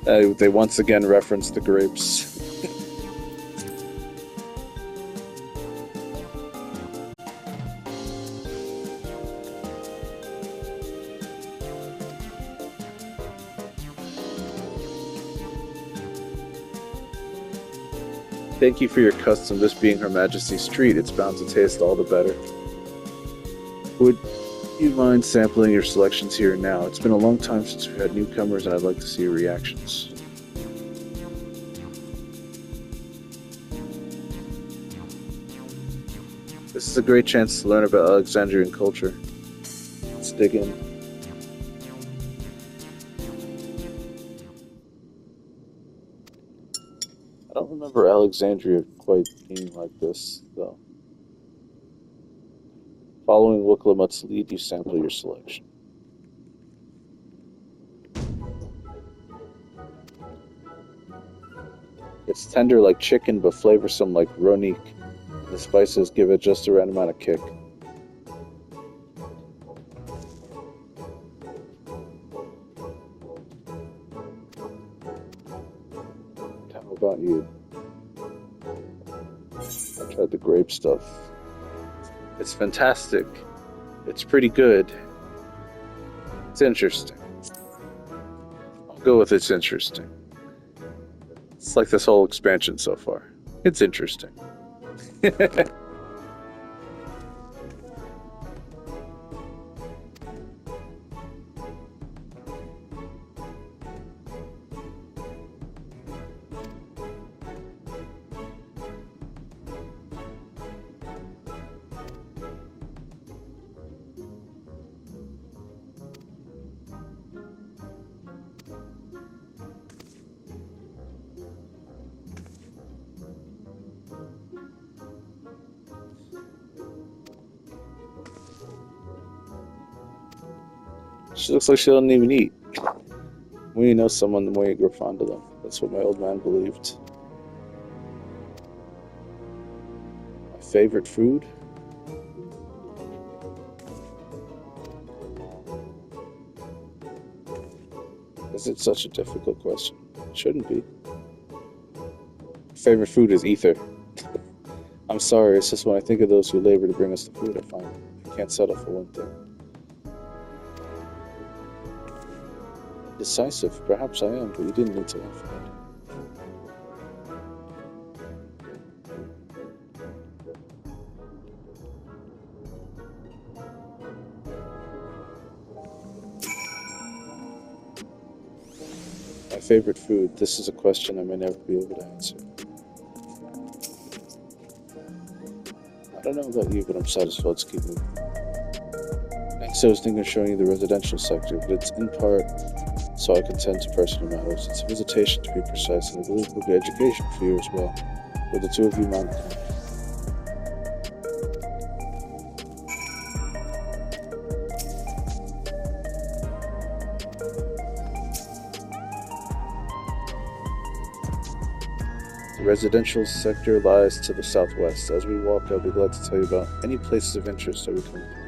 They once again reference the grapes. Thank you for your custom. This being Her Majesty's treat, it's bound to taste all the better. Would you mind sampling your selections here and now? It's been a long time since we've had newcomers, and I'd like to see your reactions. This is a great chance to learn about Alexandrian culture. Let's dig in. I don't remember Alexandria quite being like this, though. Following Wuklamut's lead, you sample your selection. It's tender like chicken, but flavorsome like ronik. The spices give it just the right amount of kick. How about you? I tried the grape stuff. It's fantastic. It's pretty good. It's interesting. I'll go with it's interesting. It's like this whole expansion so far. It's interesting. She looks like she doesn't even eat. The more you know someone, the more you grow fond of them. That's what my old man believed. My favorite food? Is it such a difficult question? It shouldn't be. Favorite food is ether. I'm sorry, it's just when I think of those who labor to bring us the food, I find I can't settle for one thing. Decisive, perhaps I am, but you didn't need to laugh at it. My favorite food. This is a question I may never be able to answer. I don't know about you, but I'm satisfied. Let's keep moving. Next, I was thinking of showing you the residential sector, but it's in part so I can tend to personal matters. It's a visitation, to be precise, and I believe it will be education for you as well. Would the two of you mind coming? The residential sector lies to the southwest. As we walk, I'll be glad to tell you about any places of interest that we come upon.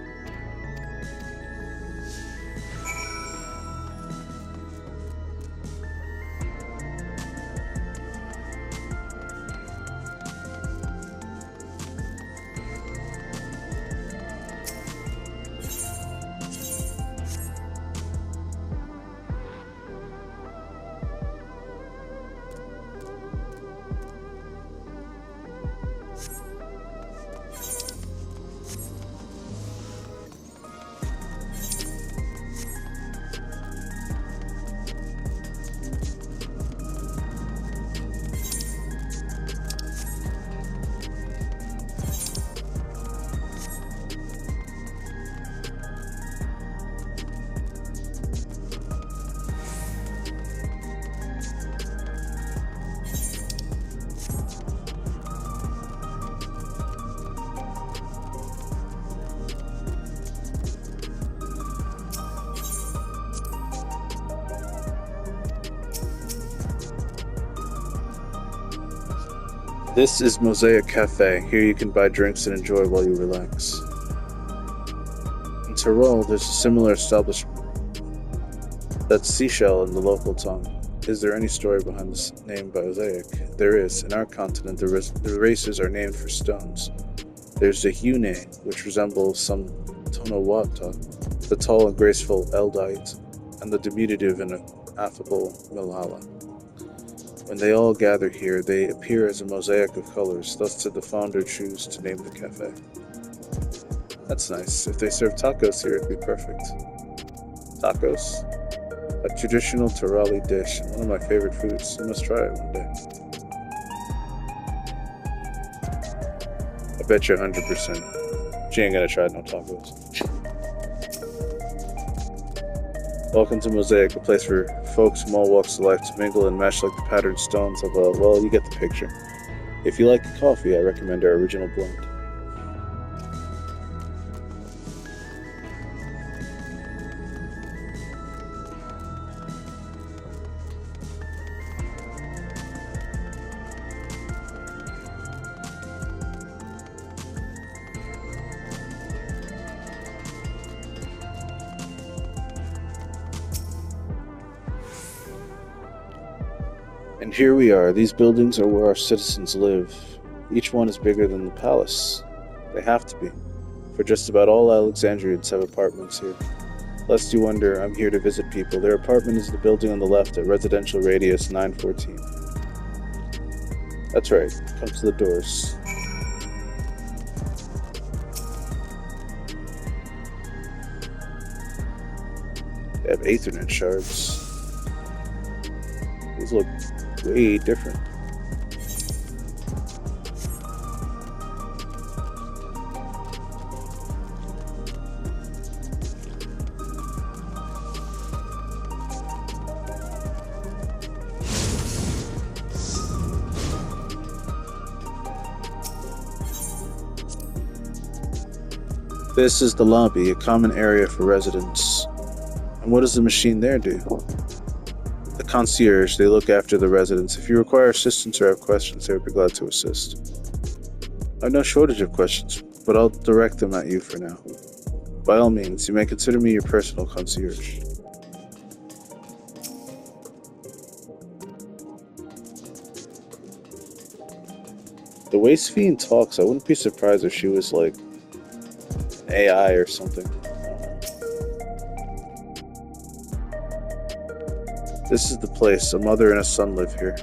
This is Mosaic Cafe. Here you can buy drinks and enjoy while you relax. In Tyrol, there's a similar establishment. That's seashell in the local tongue. Is there any story behind this name mosaic? There is. In our continent, the races are named for stones. There's the Hune, which resembles some Tonawata, the tall and graceful Eldite, and the diminutive and affable Milala. When they all gather here, they appear as a mosaic of colors, thus did the founder choose to name the cafe. That's nice. If they serve tacos here, it'd be perfect. Tacos? A traditional Torali dish, and one of my favorite foods. You must try it one day. I bet you 100%. She ain't gonna try no tacos. Welcome to Mosaic, a place for folks from all walks of life to mingle and mesh like the patterned stones of a, well, you get the picture. If you like the coffee, I recommend our original blend. And here we are. These buildings are where our citizens live. Each one is bigger than the palace. They have to be, for just about all Alexandrians have apartments here. Lest you wonder, I'm here to visit people. Their apartment is the building on the left at residential radius 914. That's right. Come to the doors. They have Ethernet shards. These look way different. This is the lobby, a common area for residents. And what does the machine there do? The concierge, they look after the residents. If you require assistance or have questions, they would be glad to assist. I have no shortage of questions, but I'll direct them at you for now. By all means, you may consider me your personal concierge. The way Sphene talks, I wouldn't be surprised if she was like an AI or something. This is the place. A mother and a son live here.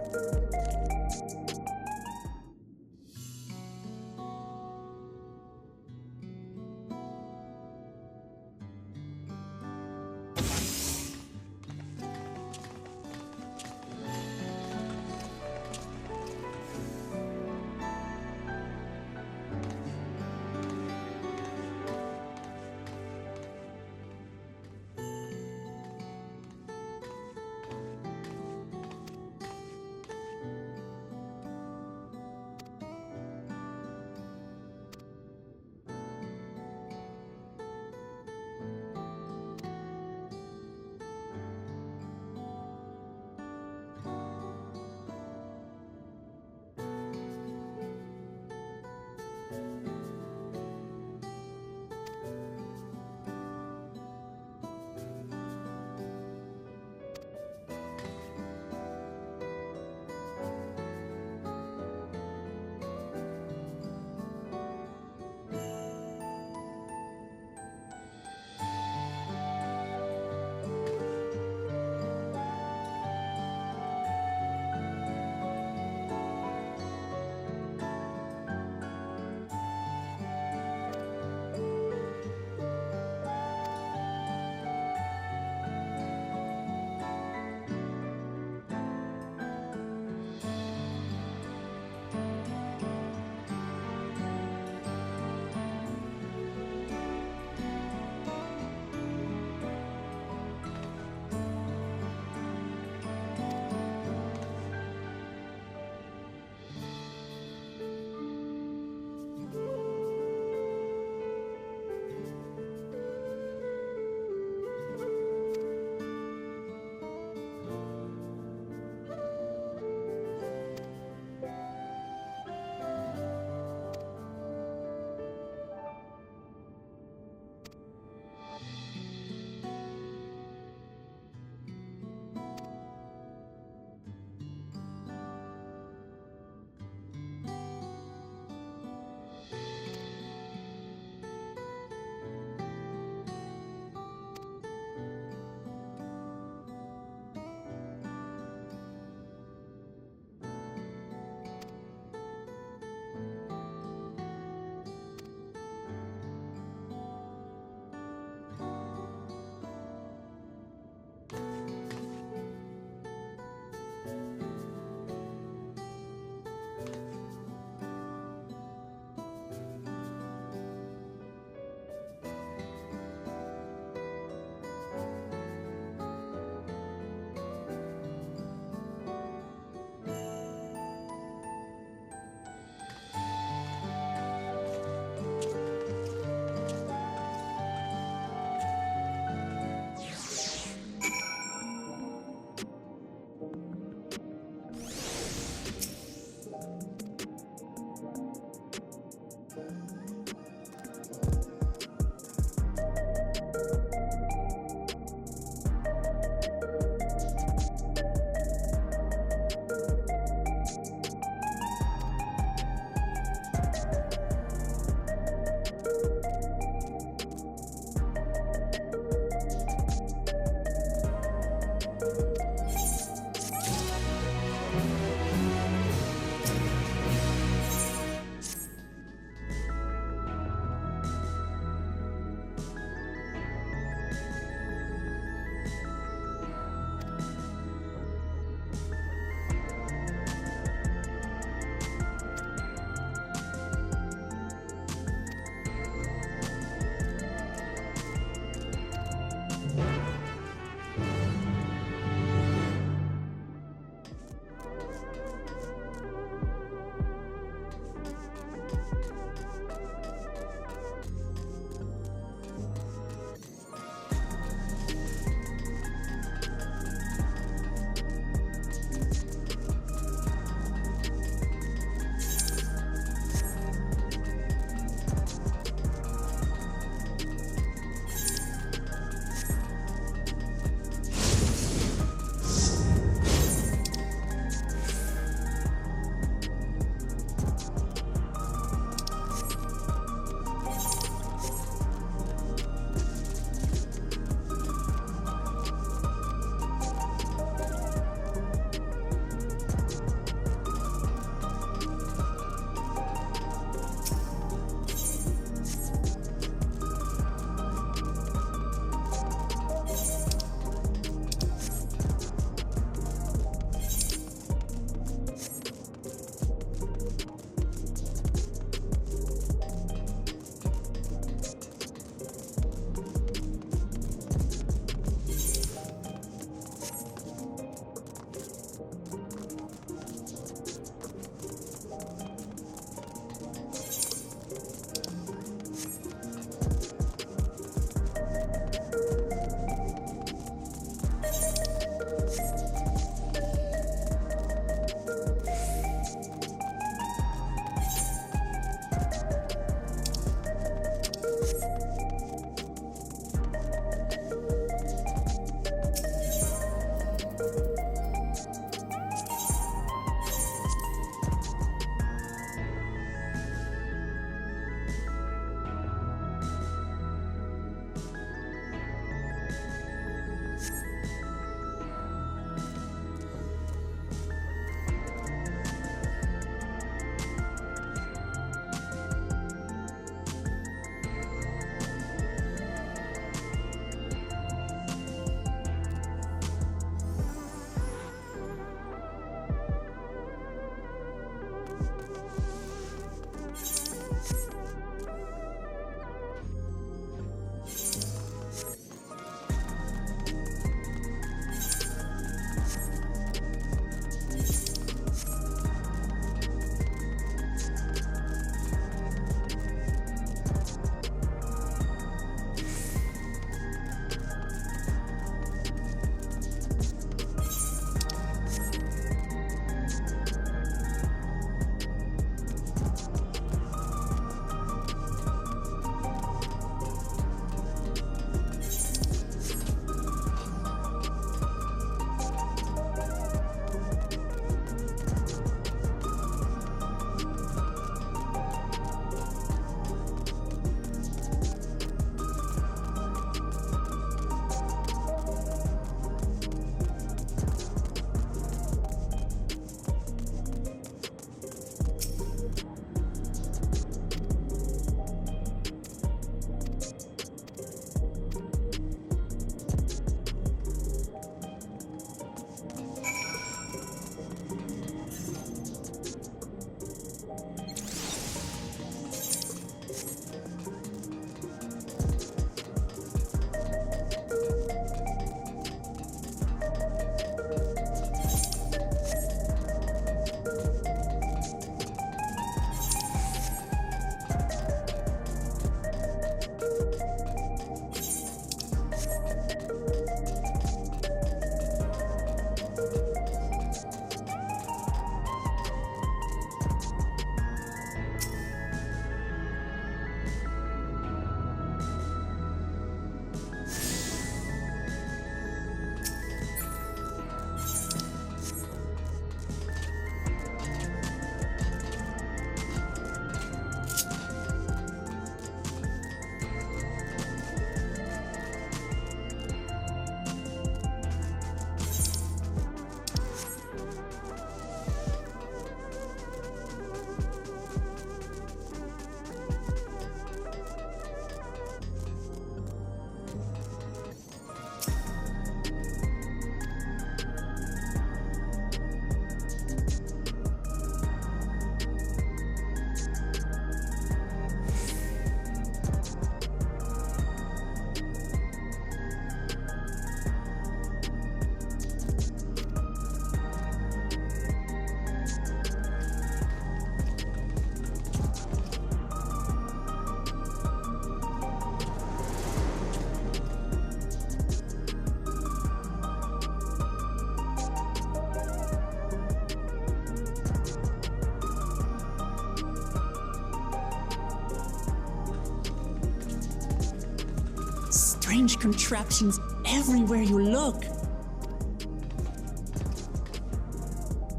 strange contraptions everywhere you look.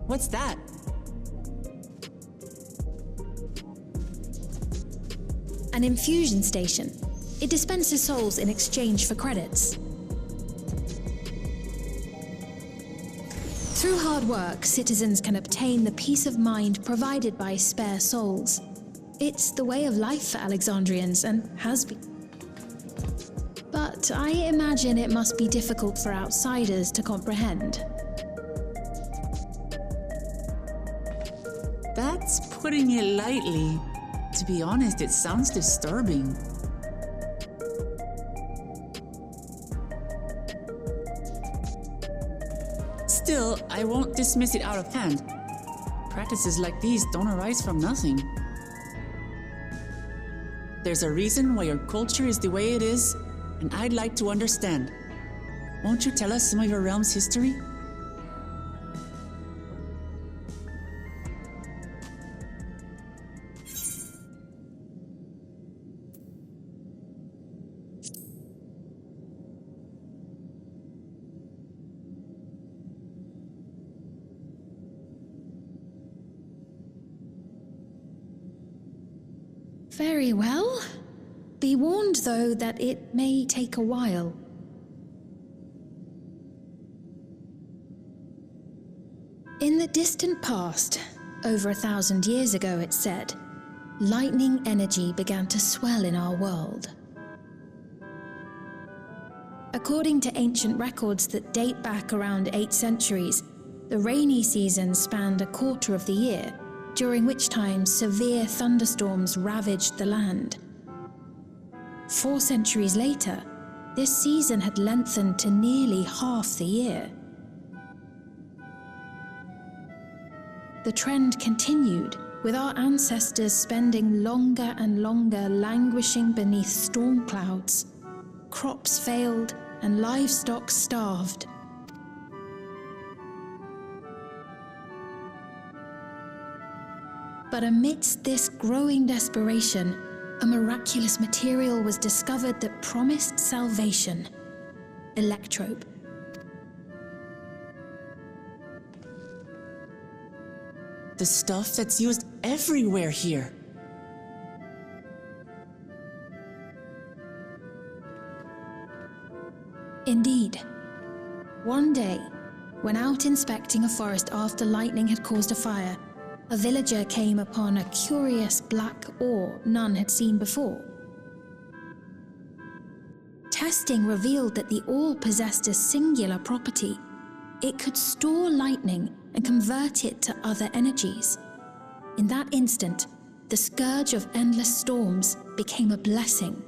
What's that? An infusion station. It dispenses souls in exchange for credits. Through hard work, citizens can obtain the peace of mind provided by spare souls. It's the way of life for Alexandrians and has been. But I imagine it must be difficult for outsiders to comprehend. That's putting it lightly. To be honest, it sounds disturbing. Still, I won't dismiss it out of hand. Practices like these don't arise from nothing. There's a reason why your culture is the way it is, and I'd like to understand. Won't you tell us some of your realm's history? Very well. Be warned, though, that it may take a while. In the distant past, over 1,000 years ago, it's said, lightning energy began to swell in our world. According to ancient records that date back around 8 centuries, the rainy season spanned a quarter of the year, during which time severe thunderstorms ravaged the land. 4 centuries later, this season had lengthened to nearly half the year. The trend continued, with our ancestors spending longer and longer languishing beneath storm clouds. Crops failed and livestock starved. But amidst this growing desperation, a miraculous material was discovered that promised salvation: electrope. The stuff that's used everywhere here. Indeed. One day, when out inspecting a forest after lightning had caused a fire, a villager came upon a curious black ore none had seen before. Testing revealed that the ore possessed a singular property. It could store lightning and convert it to other energies. In that instant, the scourge of endless storms became a blessing.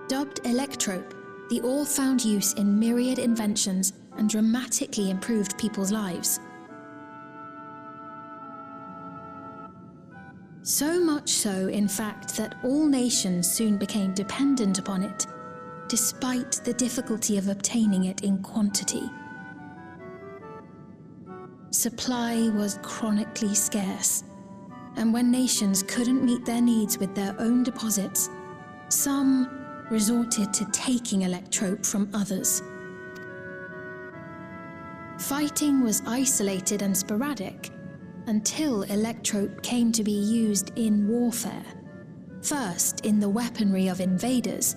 Dubbed electrope, the ore found use in myriad inventions and dramatically improved people's lives. So much so, in fact, that all nations soon became dependent upon it, despite the difficulty of obtaining it in quantity. Supply was chronically scarce, and when nations couldn't meet their needs with their own deposits, some resorted to taking electrope from others. Fighting was isolated and sporadic, until electrope came to be used in warfare, first in the weaponry of invaders,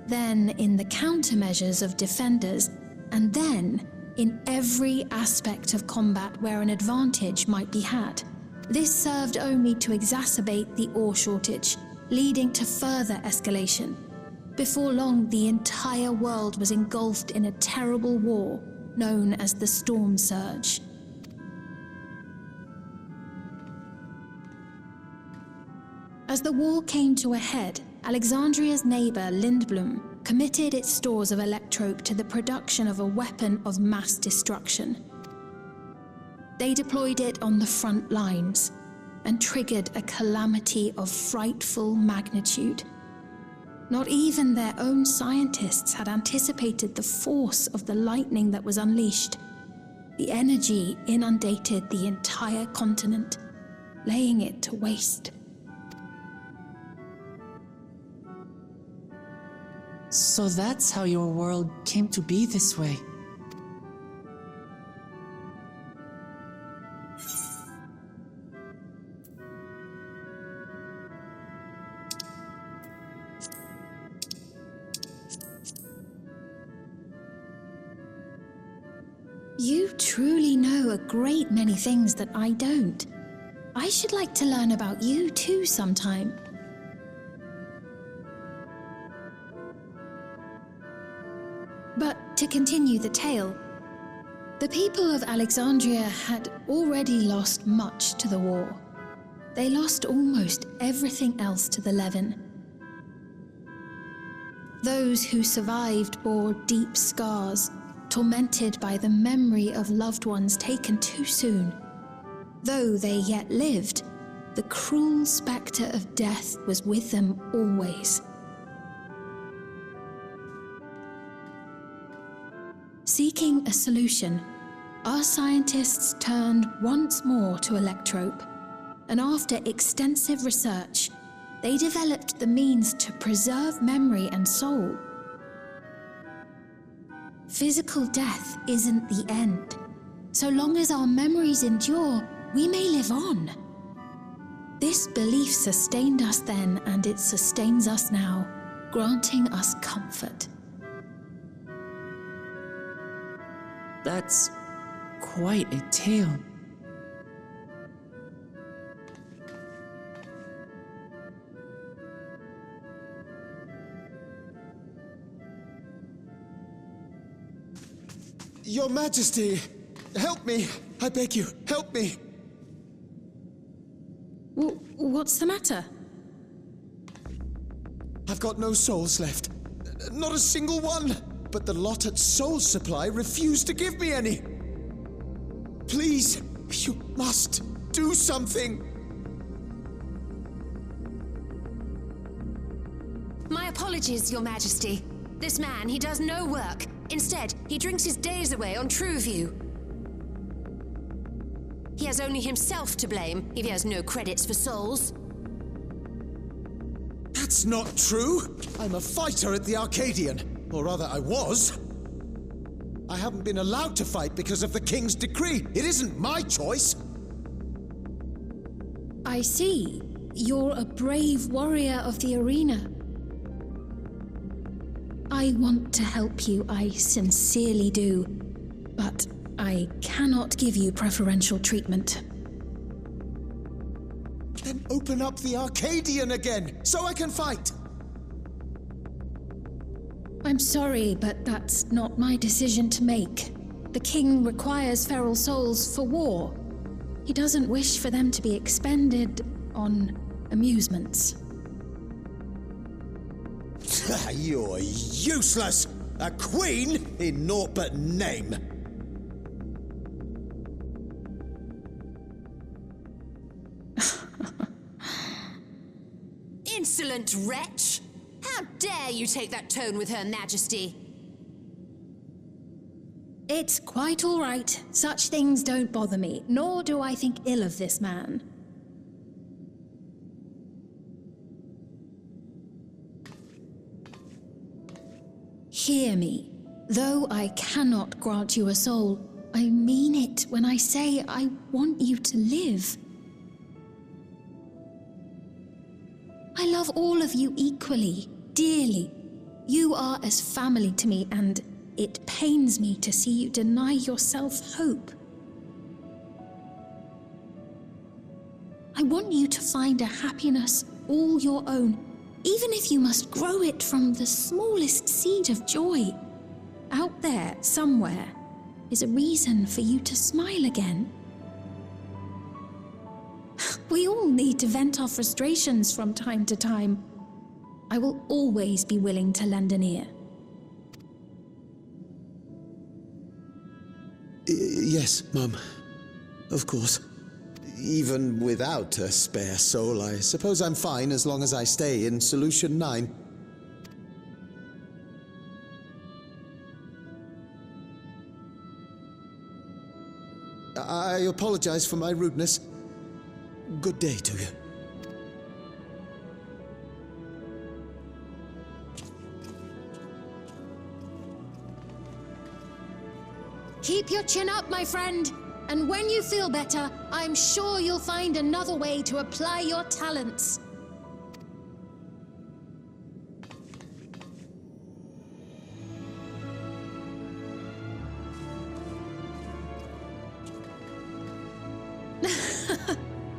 then in the countermeasures of defenders, and then in every aspect of combat where an advantage might be had. This served only to exacerbate the ore shortage, leading to further escalation. Before long, the entire world was engulfed in a terrible war known as the Storm Surge. As the war came to a head, Alexandria's neighbor, Lindblum, committed its stores of electrope to the production of a weapon of mass destruction. They deployed it on the front lines and triggered a calamity of frightful magnitude. Not even their own scientists had anticipated the force of the lightning that was unleashed. The energy inundated the entire continent, laying it to waste. So that's how your world came to be this way. You truly know a great many things that I don't. I should like to learn about you too sometime. But to continue the tale, the people of Alexandria had already lost much to the war. They lost almost everything else to the Levin. Those who survived bore deep scars, tormented by the memory of loved ones taken too soon. Though they yet lived, the cruel spectre of death was with them always. Seeking a solution, our scientists turned once more to Electrope, and after extensive research, they developed the means to preserve memory and soul. Physical death isn't the end. So long as our memories endure, we may live on. This belief sustained us then, and it sustains us now, granting us comfort. That's quite a tale. Your Majesty, help me! I beg you, help me! What's the matter? I've got no souls left. Not a single one! But the lot at Soul Supply refused to give me any! Please, you must do something! My apologies, Your Majesty. This man, he does no work. Instead, he drinks his days away on Trueview. He has only himself to blame if he has no credits for souls. That's not true! I'm a fighter at the Arcadian. Or rather, I was. I haven't been allowed to fight because of the King's decree. It isn't my choice. I see. You're a brave warrior of the arena. I want to help you, I sincerely do. But I cannot give you preferential treatment. Then open up the Arcadian again, so I can fight! I'm sorry, but that's not my decision to make. The king requires feral souls for war. He doesn't wish for them to be expended on amusements. You're useless! A queen in naught but name! Insolent wretch! How dare you take that tone with Her Majesty? It's quite all right. Such things don't bother me, nor do I think ill of this man. Hear me. Though I cannot grant you a soul, I mean it when I say I want you to live. I love all of you equally, dearly. You are as family to me, and it pains me to see you deny yourself hope. I want you to find a happiness all your own, even if you must grow it from the smallest seed of joy. Out there, somewhere, is a reason for you to smile again. We all need to vent our frustrations from time to time. I will always be willing to lend an ear. Yes, Mum. Of course. Even without a spare soul, I suppose I'm fine as long as I stay in Solution 9. I apologize for my rudeness. Good day to you. Keep your chin up, my friend. And when you feel better, I'm sure you'll find another way to apply your talents.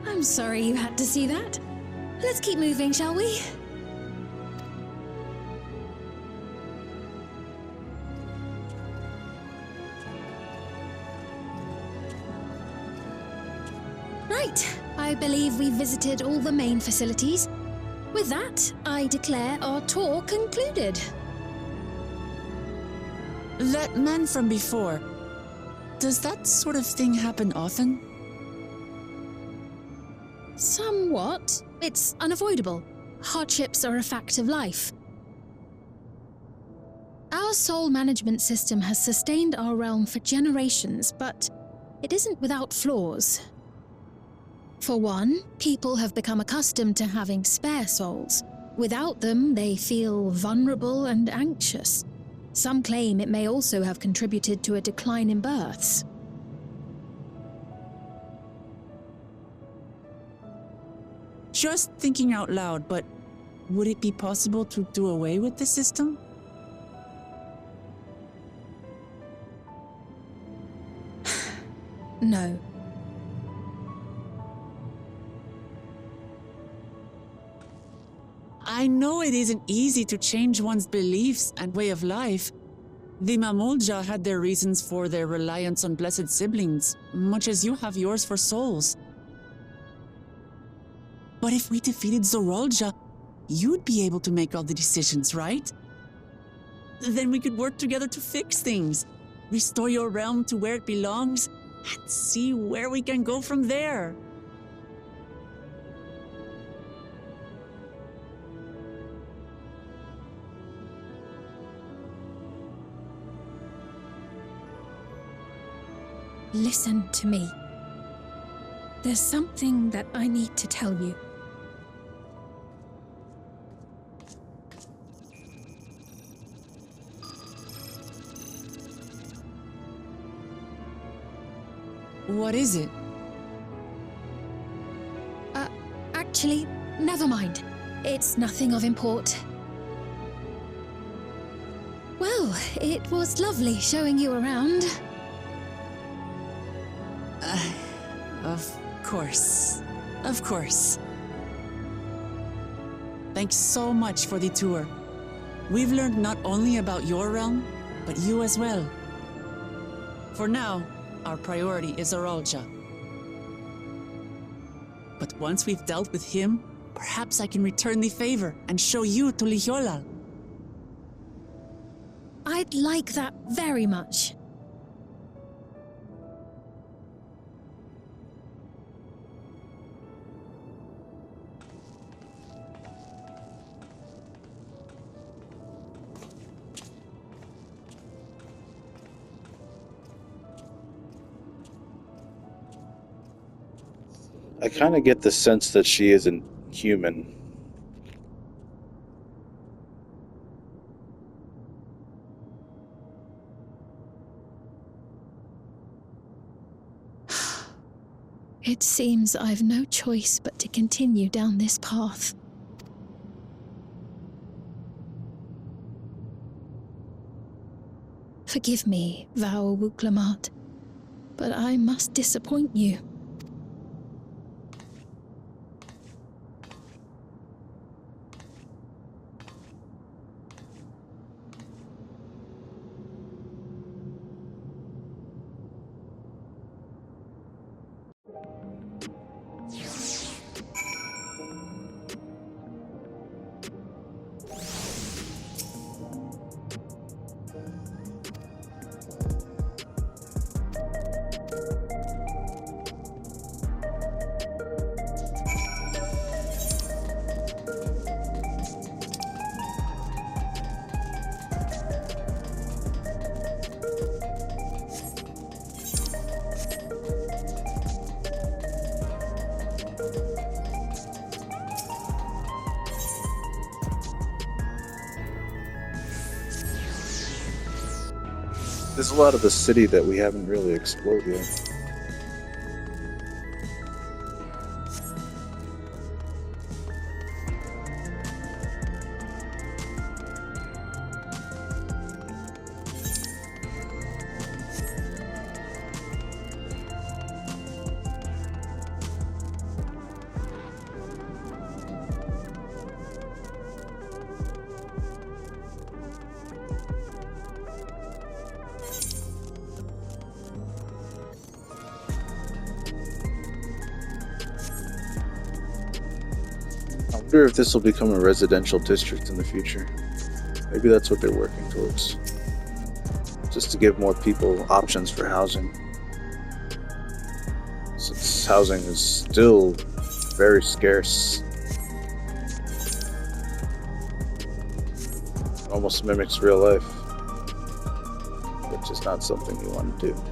I'm sorry you had to see that. Let's keep moving, shall we? Right, I believe we've visited all the main facilities. With that, I declare our tour concluded. That man from before, does that sort of thing happen often? Somewhat. It's unavoidable. Hardships are a fact of life. Our soul management system has sustained our realm for generations, but it isn't without flaws. For one, people have become accustomed to having spare souls. Without them, they feel vulnerable and anxious. Some claim it may also have contributed to a decline in births. Just thinking out loud, but would it be possible to do away with the system? No. I know it isn't easy to change one's beliefs and way of life. The Mamulja had their reasons for their reliance on blessed siblings, much as you have yours for souls. But if we defeated Zorolja, you'd be able to make all the decisions, right? Then we could work together to fix things, restore your realm to where it belongs, and see where we can go from there. Listen to me. There's something that I need to tell you. What is it? Actually, never mind. It's nothing of import. Well, it was lovely showing you around. Of course. Of course. Thanks so much for the tour. We've learned not only about your realm, but you as well. For now, our priority is Zorolja. But once we've dealt with him, perhaps I can return the favor and show you to Lihiolal. I'd like that very much. I kind of get the sense that she isn't human. It seems I've no choice but to continue down this path. Forgive me, Vau Wuklamat, but I must disappoint you. There's a lot of the city that we haven't really explored yet. I wonder if this will become a residential district in the future. Maybe that's what they're working towards. Just to give more people options for housing. Since housing is still very scarce. Almost mimics real life. Which is not something you want to do.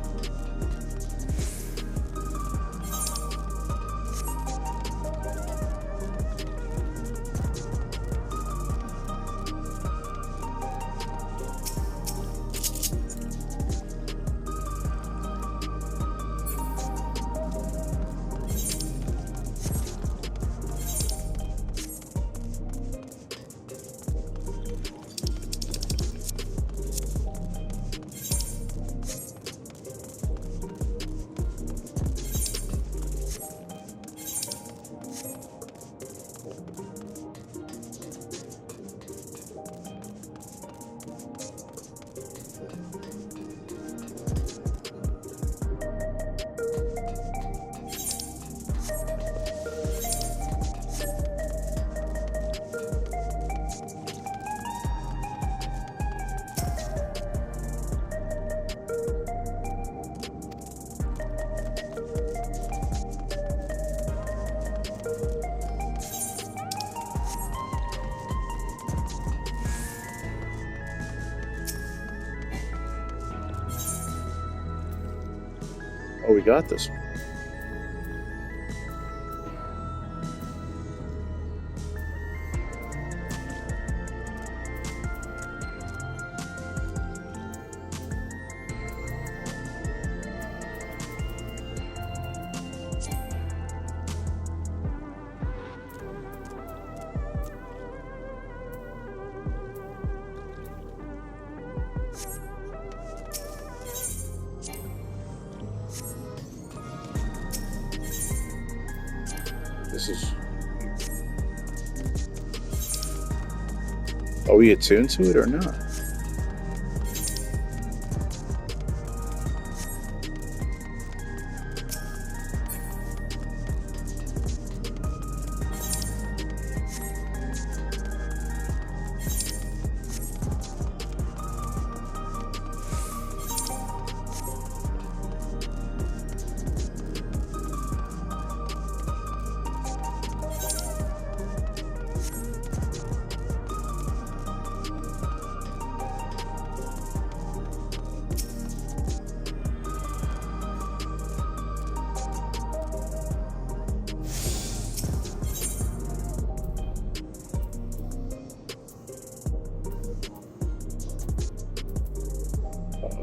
Oh, we got this one. This is... Are we attuned to it or not?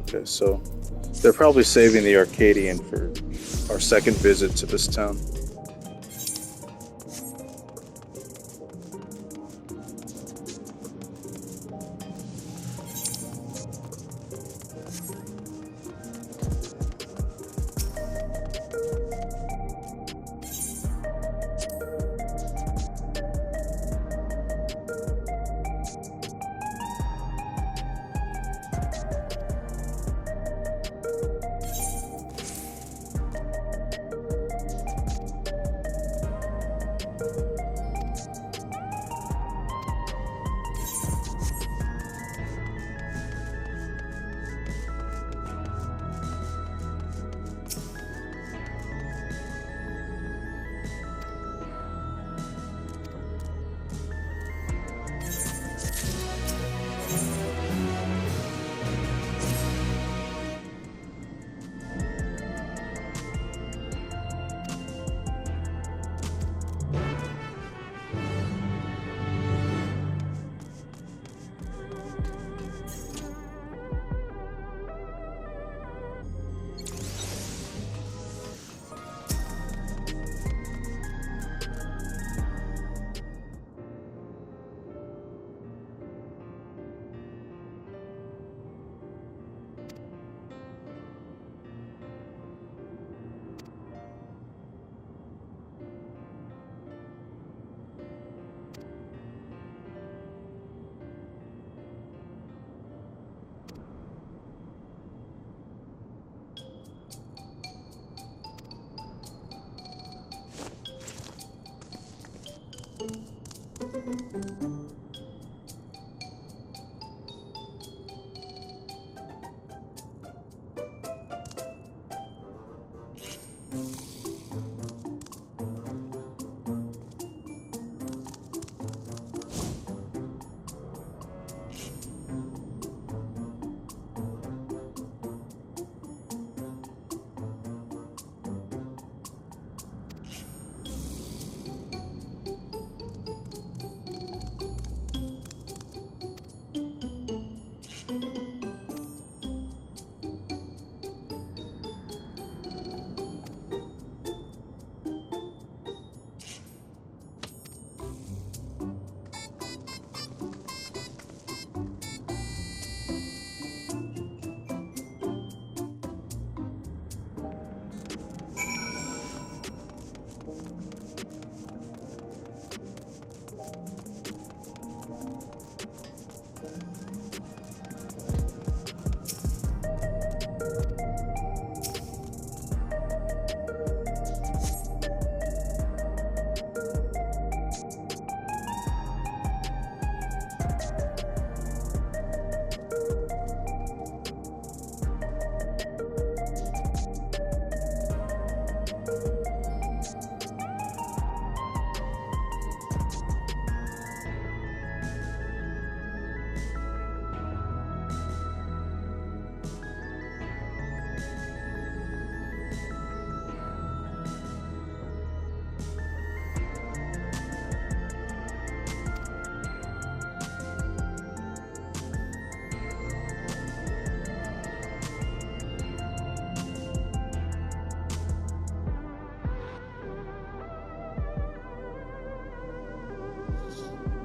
Okay, so they're probably saving the Arcadian for our second visit to this town.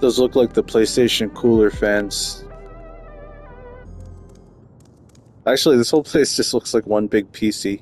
Those look like the PlayStation cooler fans. Actually, this whole place just looks like one big PC.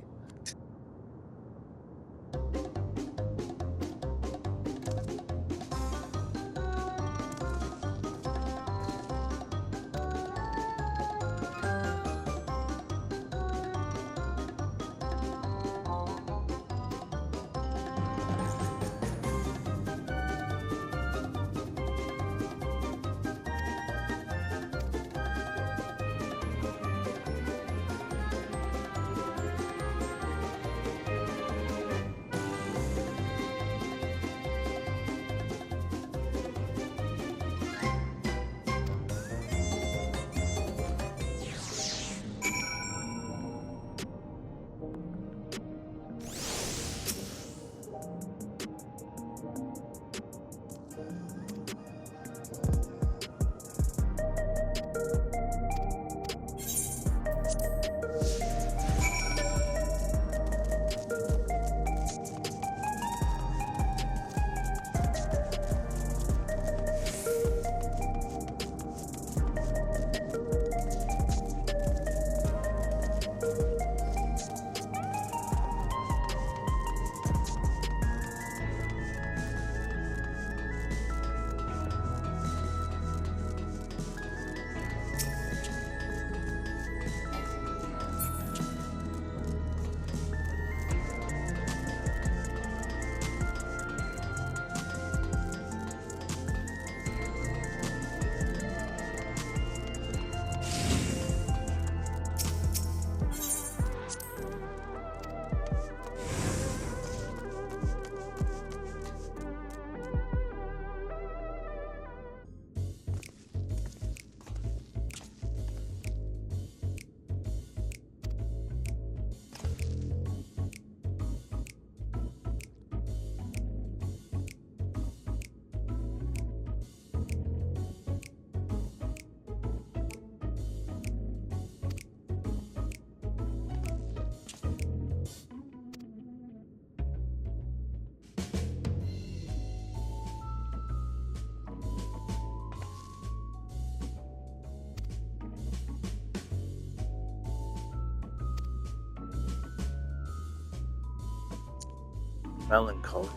Melancholy.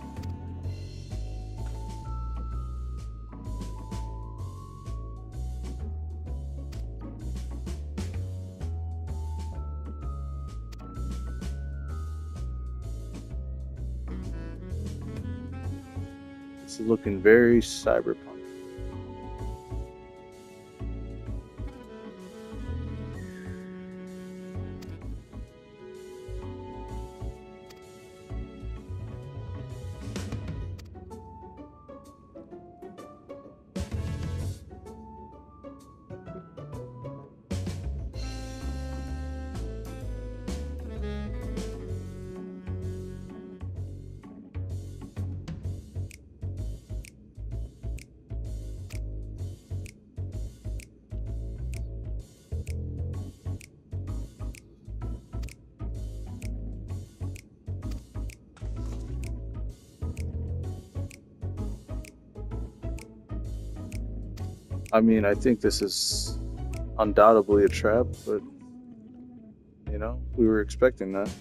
This is looking very cyberpunk. I mean, I think this is undoubtedly a trap, but, you know, we were expecting that.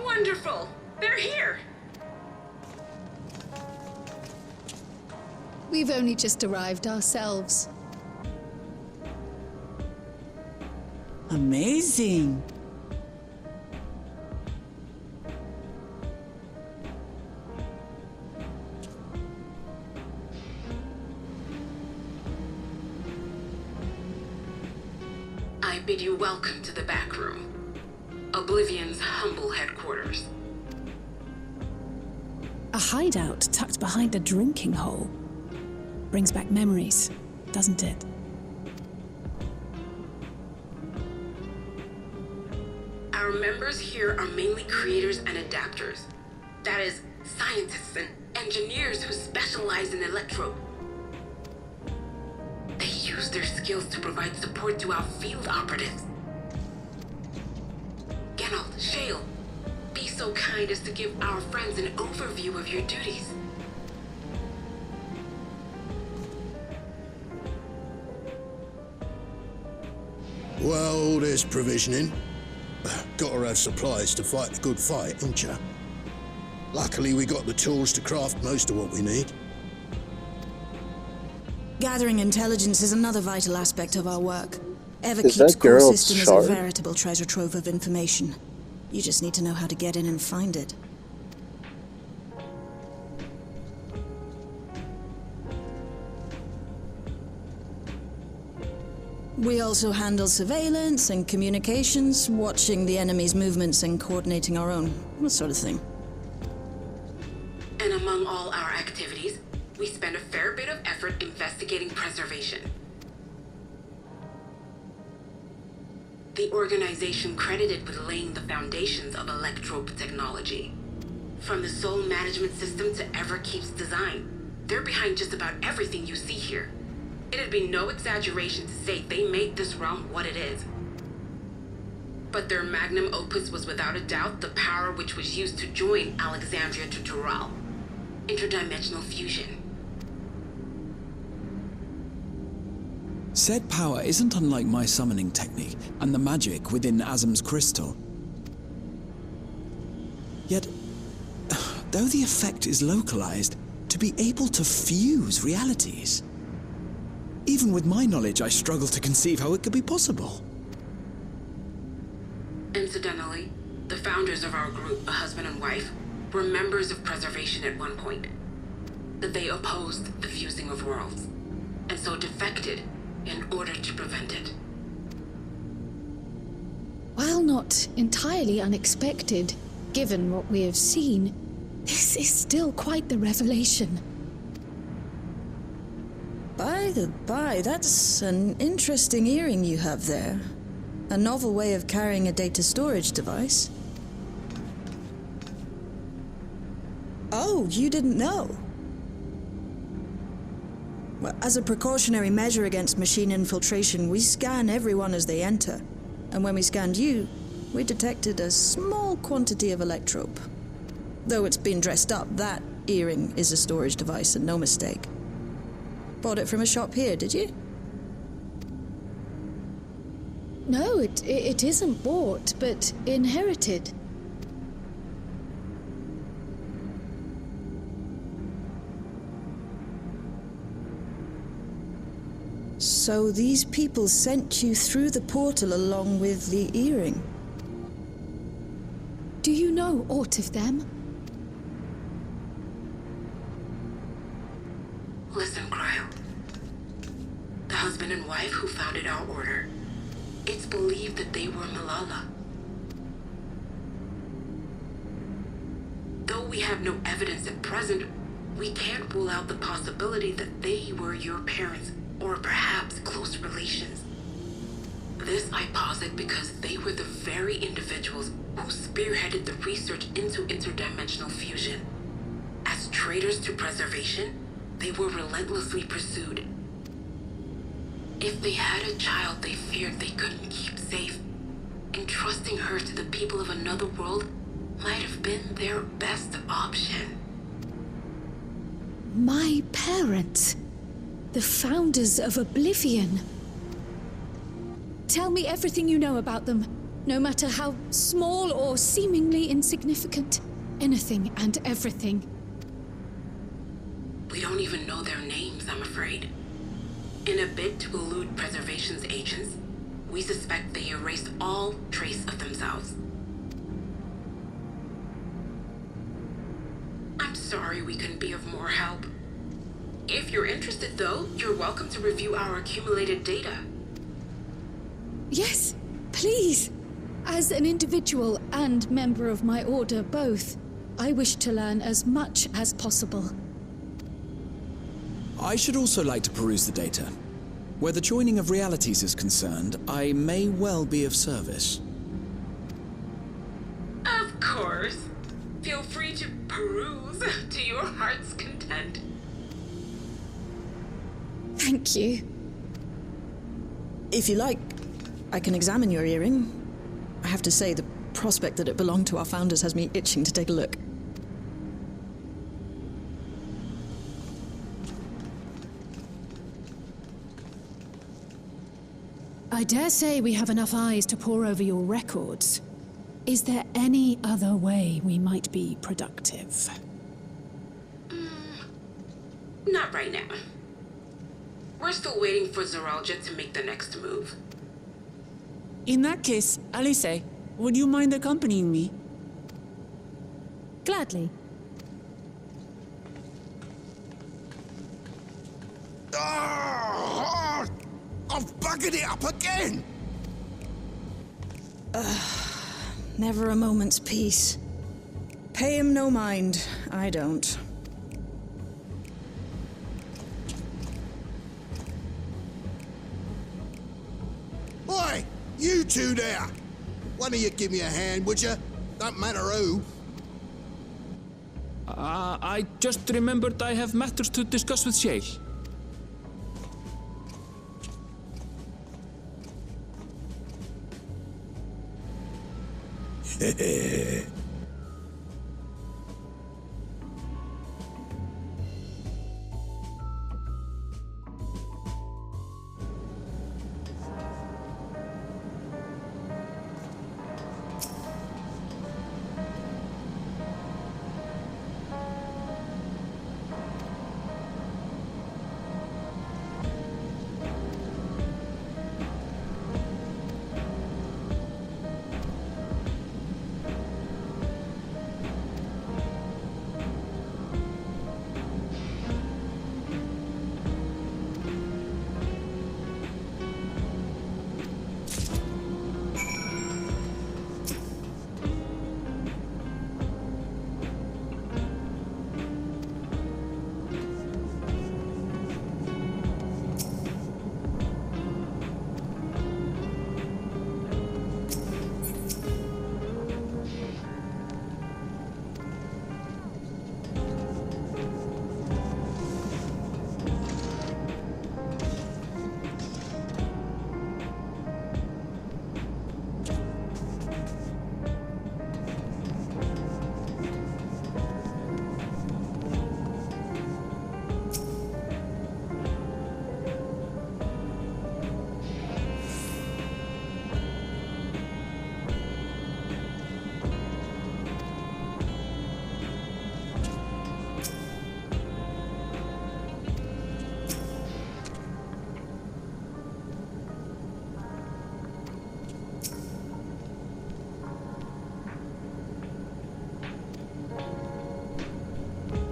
Wonderful! They're here! We've only just arrived ourselves. Amazing. I bid you welcome to the back room. Oblivion's humble headquarters. A hideout tucked behind a drinking hole. Brings back memories, doesn't it? Our members here are mainly creators and adapters. That is, scientists and engineers who specialize in electro. They use their skills to provide support to our field operatives. Geralt, Shale, be so kind as to give our friends an overview of your duties. Well, there's provisioning. Gotta have supplies to fight a good fight, ain't ya? Luckily, we got the tools to craft most of what we need. Gathering intelligence is another vital aspect of our work. Is Everkeep's that core Geralt's system is shard? a veritable treasure trove of information. You just need to know how to get in and find it. We also handle surveillance and communications, watching the enemy's movements and coordinating our own, that sort of thing. And among all our activities, we spend a fair bit of effort investigating preservation. The organization credited with laying the foundations of electrope technology. From the soul management system to Everkeep's design, they're behind just about everything you see here. It'd be no exaggeration to say they made this realm what it is. But their magnum opus was without a doubt the power which was used to join Alexandria to Tural. Interdimensional fusion. Said power isn't unlike my summoning technique and the magic within Azam's crystal. Yet, though the effect is localized, to be able to fuse realities. Even with my knowledge, I struggle to conceive how it could be possible. Incidentally, the founders of our group, a husband and wife, were members of preservation at one point. They opposed the fusing of worlds, and so defected in order to prevent it. While not entirely unexpected, given what we have seen, this is still quite the revelation. By the by, that's an interesting earring you have there. A novel way of carrying a data storage device. Oh, you didn't know? Well, as a precautionary measure against machine infiltration, we scan everyone as they enter. And when we scanned you, we detected a small quantity of electrope. Though it's been dressed up, that earring is a storage device and no mistake. Bought it from a shop here, did you? No, it isn't bought, but inherited. So these people sent you through the portal along with the earring? Do you know aught of them? Listen, Cryo. the husband and wife who founded our order. It's believed that they were Malala. Though we have no evidence at present, we can't rule out the possibility that they were your parents, or perhaps close relations. This I posit because they were the very individuals who spearheaded the research into interdimensional fusion. As traitors to preservation, they were relentlessly pursued. If they had a child they feared they couldn't keep safe, entrusting her to the people of another world might have been their best option. My parents, the founders of Oblivion. Tell me everything you know about them, no matter how small or seemingly insignificant. Anything and everything. We don't even know their names, I'm afraid. In a bid to elude preservation's agents, we suspect they erased all trace of themselves. I'm sorry we couldn't be of more help. If you're interested, though, you're welcome to review our accumulated data. Yes, please. As an individual and member of my order both, I wish to learn as much as possible. I should also like to peruse the data. Where the joining of realities is concerned, I may well be of service. Of course. Feel free to peruse to your heart's content. Thank you. If you like, I can examine your earring. I have to say, the prospect that it belonged to our founders has me itching to take a look. I dare say we have enough eyes to pore over your records. Is there any other way we might be productive? Not right now. We're still waiting for Zoralja to make the next move. In that case, Alice, would you mind accompanying me? Gladly. I've buggered it up again! Never a moment's peace. Pay him no mind. I don't. Oi! You two there! One of you give me a hand, would you? Don't matter who. I just remembered I have matters to discuss with Shale.